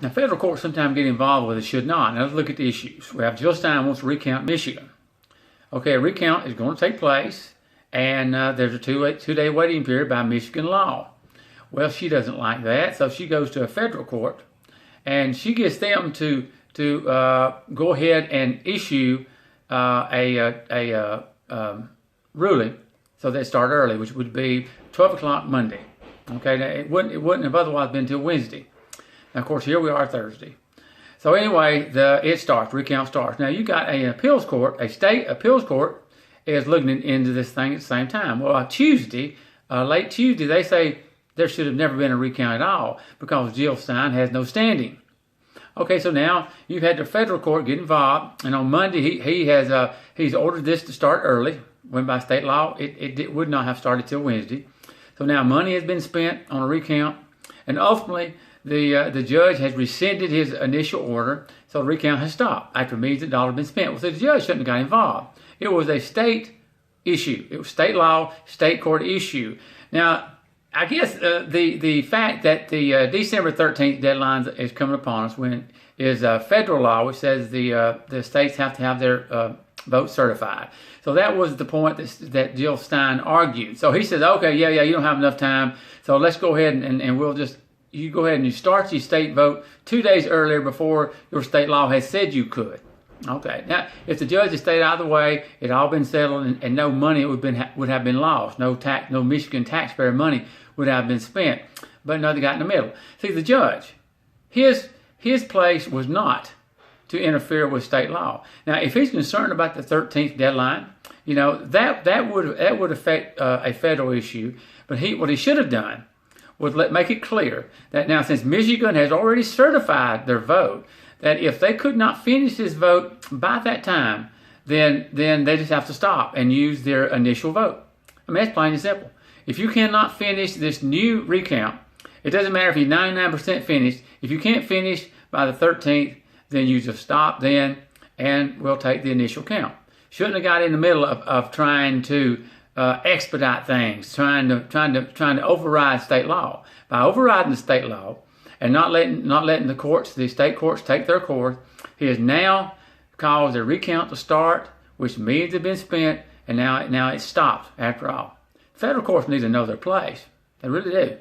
Now, federal courts sometimes get involved with it, should not. Now, let's look at the issues. We have Jill Stein wants to recount Michigan. Okay, a recount is going to take place, and there's a two-day waiting period by Michigan law. Well, she doesn't like that, so she goes to a federal court, and she gets them to go ahead and issue a ruling, so they start early, which would be 12 o'clock Monday. Okay, now it wouldn't have otherwise been until Wednesday. Now, of course, here we are Thursday. So anyway, recount starts. Now, you got an appeals court, a state appeals court is looking into this thing at the same time. Well, on Tuesday, late Tuesday, they say there should have never been a recount at all because Jill Stein has no standing. Okay, so now you've had the federal court get involved, and on Monday he's ordered this to start early. When by state law it would not have started till Wednesday. So now money has been spent on a recount, and ultimately the judge has rescinded his initial order, so the recount has stopped after millions of dollars have been spent. Well, so the judge shouldn't have got involved. It was a state issue. It was state law, state court issue. Now, I guess the fact that the December 13th deadline is coming upon us is federal law, which says the states have to have their vote certified. So that was the point that Jill Stein argued. So he says, okay, yeah, you don't have enough time, so let's go ahead and we'll just, you go ahead and you start your state vote 2 days earlier before your state law has said you could. Okay, now if the judge had stayed out of the way, it all been settled, and no money would have been lost. No Michigan taxpayer money would have been spent. But no, they got in the middle. See, the judge, his place was not to interfere with state law. Now, if he's concerned about the 13th deadline, you know, that would affect a federal issue. But what he should have done was make it clear that now, since Michigan has already certified their vote, that if they could not finish this vote by that time, then they just have to stop and use their initial vote. I mean, that's plain and simple. If you cannot finish this new recount, it doesn't matter if you're 99% finished. If you can't finish by the 13th, then you just stop then, and we'll take the initial count. Shouldn't have got in the middle of trying to expedite things, trying to override state law. By overriding the state law and not letting the state courts take their course, he has now caused a recount to start, which millions have been spent, and now it stops after all. Federal courts need to know their place. They really do.